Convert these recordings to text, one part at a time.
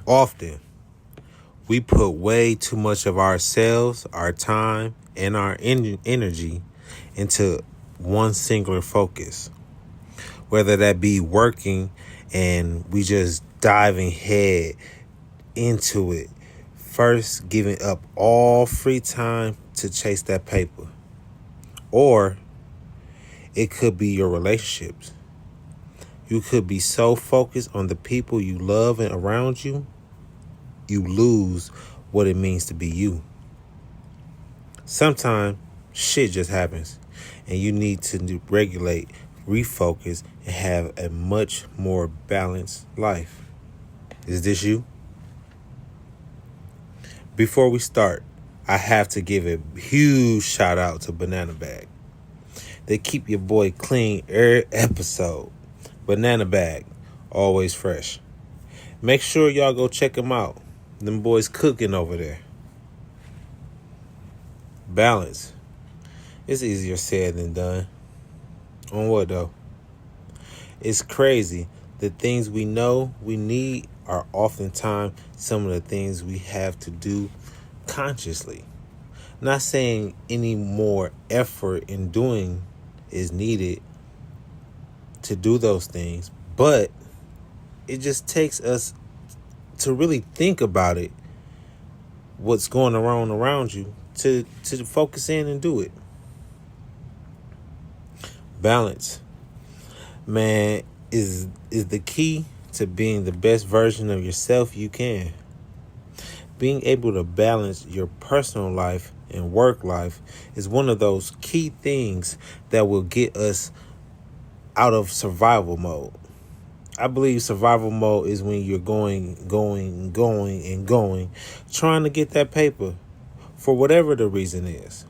Often, we put way too much of ourselves, our time, and our energy into one singular focus, whether that be working and we just diving head into it, first giving up all free time to chase that paper. Or it could be your relationships. You could be so focused on the people you love and around you, you lose what it means to be you. Sometimes shit just happens and you need to regulate, refocus, and have a much more balanced life. Is this you? Before we start, I have to give a huge shout out to Banana Bag. They keep your boy clean every episode. Banana Bag, always fresh. Make sure y'all go check them out. Them boys cooking over there. Balance. It's easier said than done. On what though? It's crazy. The things we know we need are oftentimes some of the things we have to do consciously. Not saying any more effort in doing is needed to do those things, but it just takes us to really think about it, what's going on around you, to focus in and do it. Balance, man, is the key to being the best version of yourself you can. Being able to balance your personal life and work life is one of those key things that will get us out of survival mode. I believe survival mode is when you're going, trying to get that paper for whatever the reason is.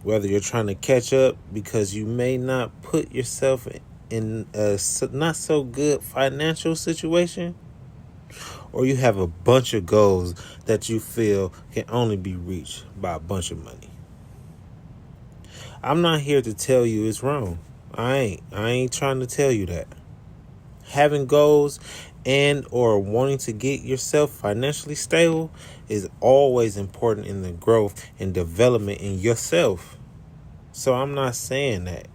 Whether you're trying to catch up because you may not put yourself in a not so good financial situation, or you have a bunch of goals that you feel can only be reached by a bunch of money. I'm not here to tell you it's wrong. I ain't trying to tell you that. Having goals and or wanting to get yourself financially stable is always important in the growth and development in yourself. So I'm not saying that.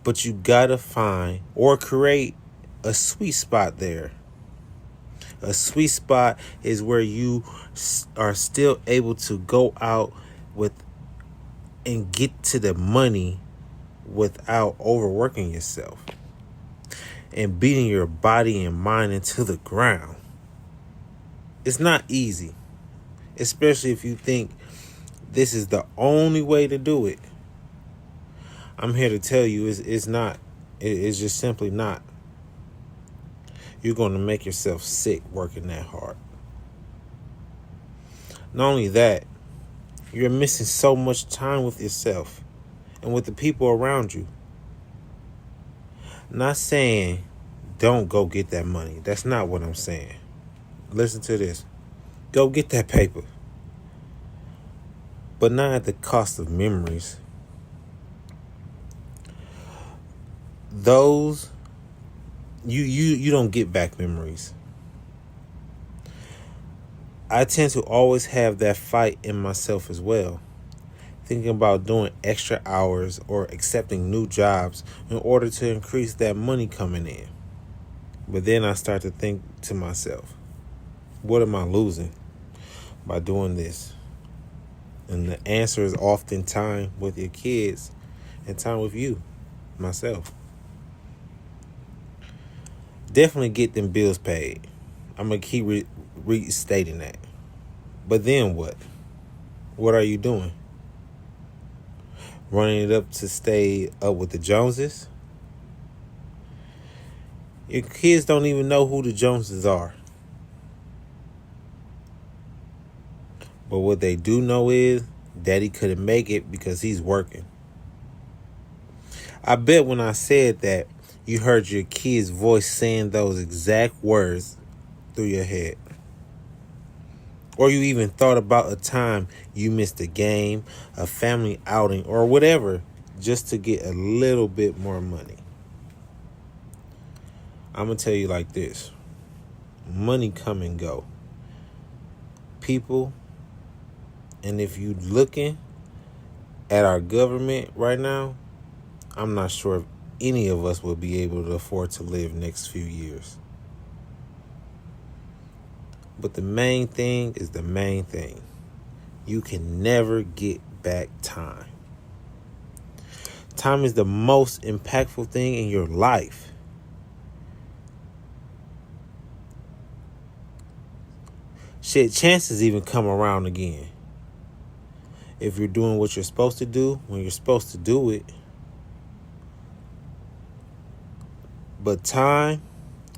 But you gotta find or create a sweet spot there. A sweet spot is where you are still able to go out with and get to the money without overworking yourself and beating your body and mind into the ground. It's not easy, especially if you think this is the only way to do it. I'm here to tell you it's not. It's just simply not. You're going to make yourself sick working that hard. Not only that, you're missing so much time with yourself and with the people around you. Not saying don't go get that money. That's not what I'm saying. Listen to this. Go get that paper. But not at the cost of memories. Those, you don't get back memories. I tend to always have that fight in myself as well. Thinking about doing extra hours or accepting new jobs in order to increase that money coming in. But then I start to think to myself, what am I losing by doing this? And the answer is often time with your kids and time with you, myself. Definitely get them bills paid. I'm going to keep restating that. But then what? What are you doing? Running it up to stay up with the Joneses? Your kids don't even know who the Joneses are. But what they do know is Daddy couldn't make it because he's working. I bet when I said that, you heard your kid's voice saying those exact words through your head. Or you even thought about a time you missed a game, a family outing, or whatever, just to get a little bit more money. I'm going to tell you like this. Money come and go. People, and if you looking at our government right now, I'm not sure if any of us will be able to afford to live next few years. But the main thing is the main thing. You can never get back time. Time is the most impactful thing in your life. Shit, chances even come around again. If you're doing what you're supposed to do when you're supposed to do it. But time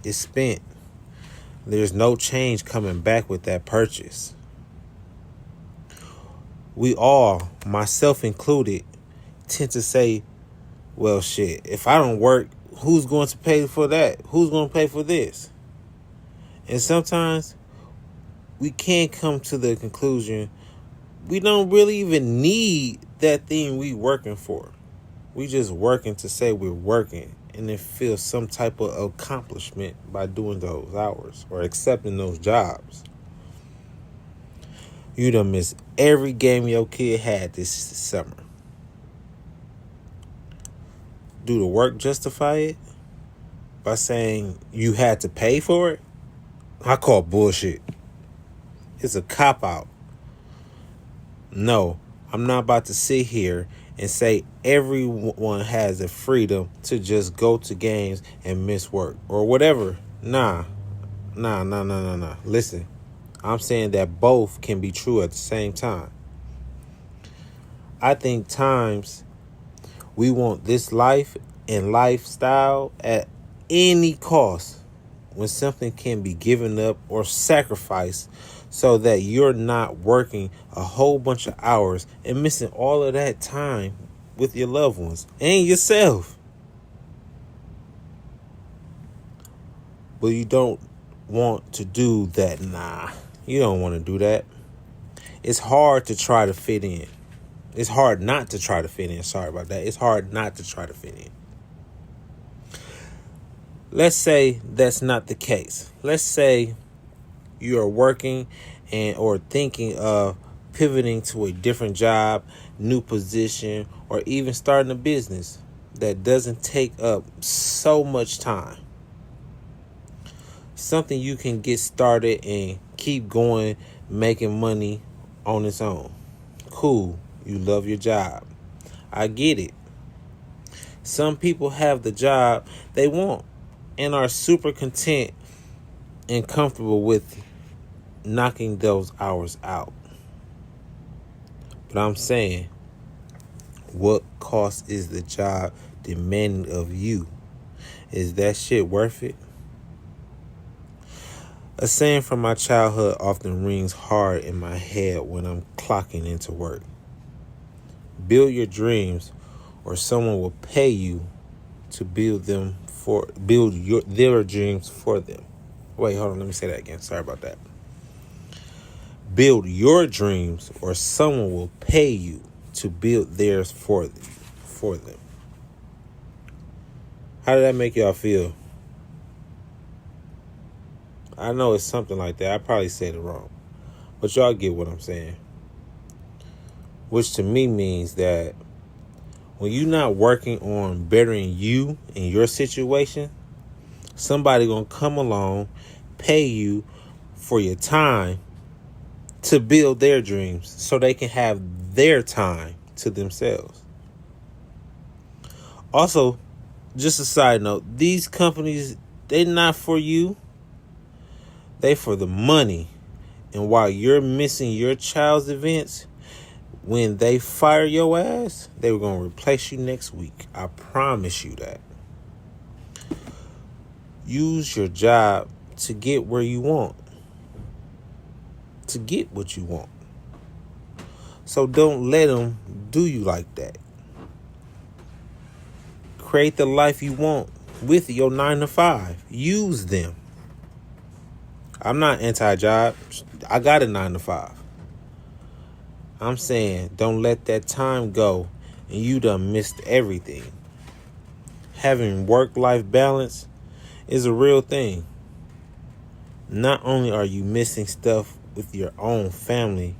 is spent. There's no change coming back with that purchase. We all, myself included, tend to say, well, shit, if I don't work, who's going to pay for that? Who's going to pay for this? And sometimes we can't come to the conclusion we don't really even need that thing we working for. We just working to say we're working and then feel some type of accomplishment by doing those hours or accepting those jobs. You done missed every game your kid had this summer. Do the work justify it? By saying you had to pay for it? I call bullshit. It's a cop-out. No, I'm not about to sit here and say everyone has the freedom to just go to games and miss work or whatever. Nah. Listen, I'm saying that both can be true at the same time. I think times we want this life and lifestyle at any cost when something can be given up or sacrificed so that you're not working a whole bunch of hours and missing all of that time with your loved ones and yourself. But you don't want to do that. Nah, you don't want to do that. It's hard to try to fit in. It's hard not to try to fit in. Sorry about that. It's hard not to try to fit in. Let's say that's not the case. Let's say you are working or thinking of pivoting to a different job, new position, or even starting a business that doesn't take up so much time. Something you can get started and keep going, making money on its own. Cool. You love your job. I get it. Some people have the job they want and are super content and comfortable with knocking those hours out. But I'm saying, what cost is the job demanding of you? Is that shit worth it? A saying from my childhood often rings hard in my head when I'm clocking into work. Build your dreams or someone will pay you to build their dreams for them. Wait, hold on, let me say that again. Sorry about that. Build your dreams or someone will pay you to build theirs for them. How did that make y'all feel? I know it's something like that. I probably said it wrong. But y'all get what I'm saying. Which to me means that when you're not working on bettering you and your situation, somebody gonna come along, pay you for your time to build their dreams so they can have their time to themselves. Also, just a side note, these companies, they're not for you. They for the money. And while you're missing your child's events, when they fire your ass, they were going to replace you next week. I promise you that. Use your job to get where you want. To get what you want. So don't let them do you like that. Create the life you want with your 9 to 5. Use them. I'm not anti-job. I got a 9 to 5. I'm saying don't let that time go and you done missed everything. Having work-life balance is a real thing. Not only are you missing stuff with your own family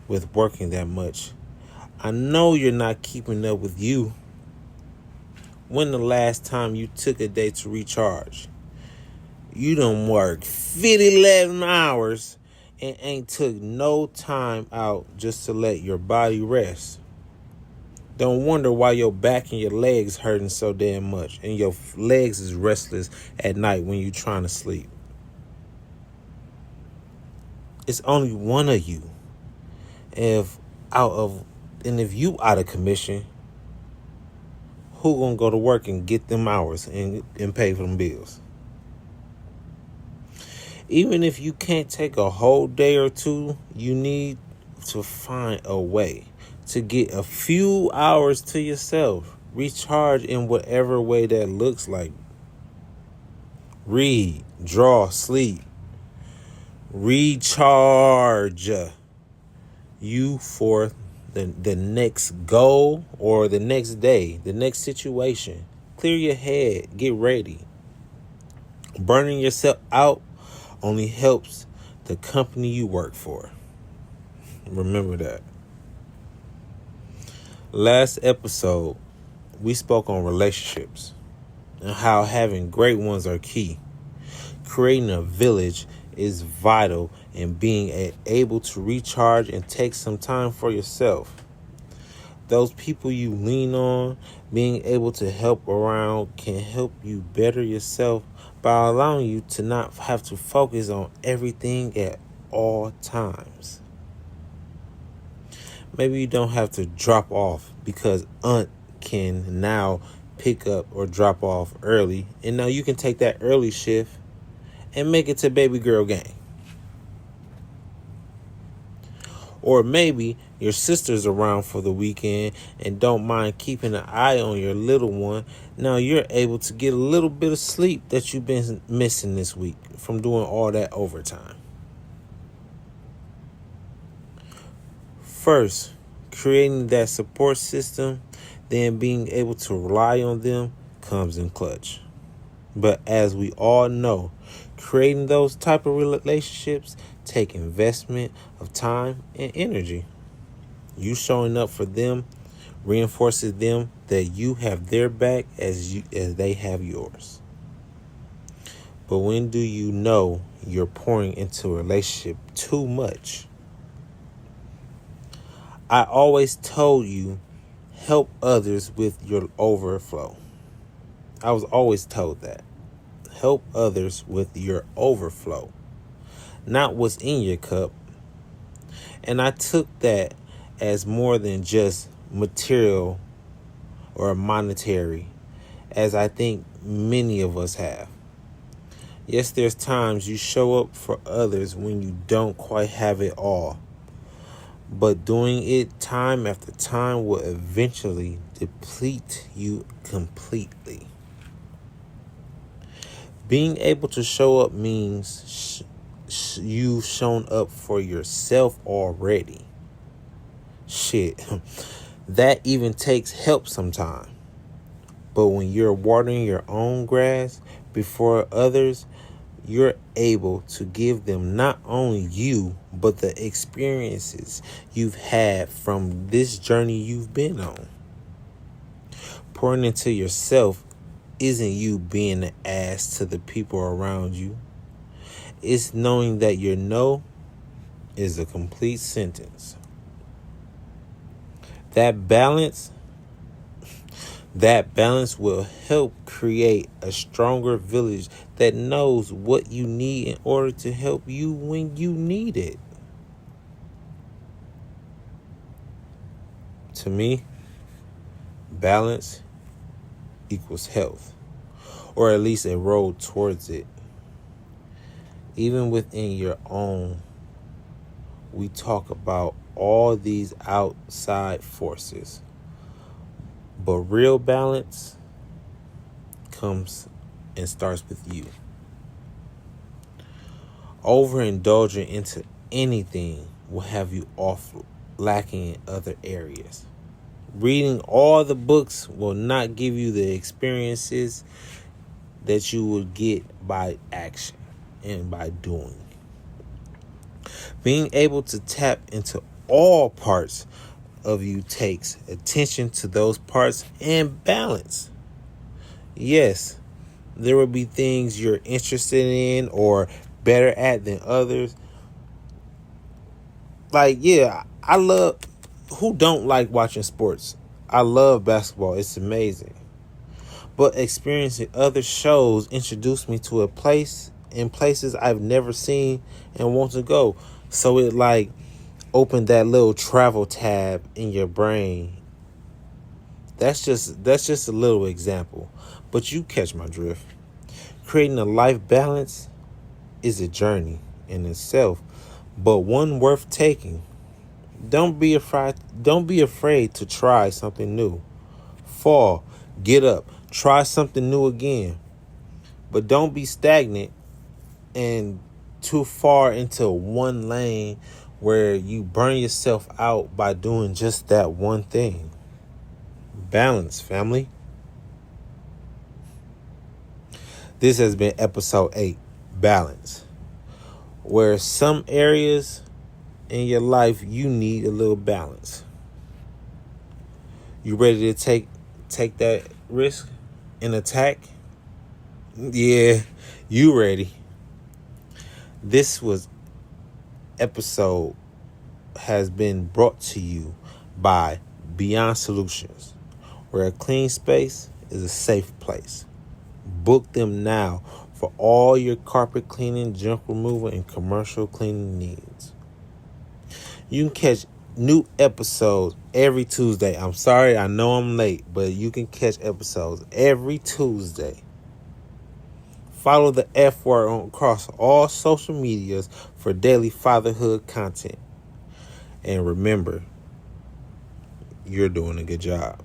with working that much, I know you're not keeping up with you. When the last time you took a day to recharge? You done worked 11 hours and ain't took no time out just to let your body rest. Don't wonder why your back and your legs hurting so damn much and your legs is restless at night when you trying to sleep. It's only one of you. If you out of commission, who gonna go to work and get them hours and pay for them bills? Even if you can't take a whole day or two, you need to find a way to get a few hours to yourself. Recharge in whatever way that looks like. Read, draw, sleep. Recharge you for the next goal or the next day, the next situation. Clear your head. Get ready. Burning yourself out only helps the company you work for. Remember that. Last episode, we spoke on relationships and how having great ones are key. Creating a village is vital in being able to recharge and take some time for yourself. Those people you lean on, being able to help around, can help you better yourself by allowing you to not have to focus on everything at all times. Maybe you don't have to drop off because aunt can now pick up or drop off early, and now you can take that early shift and make it to baby girl game. Or maybe your sister's around for the weekend and don't mind keeping an eye on your little one. Now you're able to get a little bit of sleep that you've been missing this week from doing all that overtime. First, creating that support system, then being able to rely on them comes in clutch. But as we all know, creating those type of relationships take investment of time and energy. You showing up for them reinforces them that you have their back as they have yours. But when do you know you're pouring into a relationship too much? I always told you, help others with your overflow. I was always told that. Help others with your overflow, not what's in your cup. And I took that as more than just material or monetary, as I think many of us have. Yes, there's times you show up for others when you don't quite have it all. But doing it time after time will eventually deplete you completely. Being able to show up means you've shown up for yourself already. Shit, that even takes help sometimes. But when you're watering your own grass before others, you're able to give them not only you, but the experiences you've had from this journey you've been on. Pouring into yourself isn't you being an ass to the people around you. It's knowing that your no is a complete sentence. That balance will help create a stronger village that knows what you need in order to help you when you need it. To me, balance equals health, or at least a road towards it. Even within your own, we talk about all these outside forces. But real balance comes and starts with you. Overindulging into anything will have you off lacking in other areas. Reading all the books will not give you the experiences that you would get by action. and by doing. Being able to tap into all parts of you takes attention to those parts and balance. Yes, there will be things you're interested in or better at than others. Like, yeah, I love, who don't like watching sports? I love basketball. It's amazing. But experiencing other shows introduced me to a place and places I've never seen and want to go. So it like opened that little travel tab in your brain. That's just a little example. But you catch my drift. Creating a life balance is a journey in itself, but one worth taking. Don't be afraid to try something new. Fall, get up, try something new again. But don't be stagnant and too far into one lane where you burn yourself out by doing just that one thing. Balance, family. This has been episode 8, Balance, where some areas in your life you need a little balance. You ready to take that risk and attack? Yeah, you ready. This was episode has been brought to you by Beyond Solutions, where a clean space is a safe place. Book them now for all your carpet cleaning, junk removal, and commercial cleaning needs. You can catch new episodes every Tuesday. I'm sorry, I know I'm late, but you can catch episodes every Tuesday. Follow the F word across all social medias for daily fatherhood content. And remember, you're doing a good job.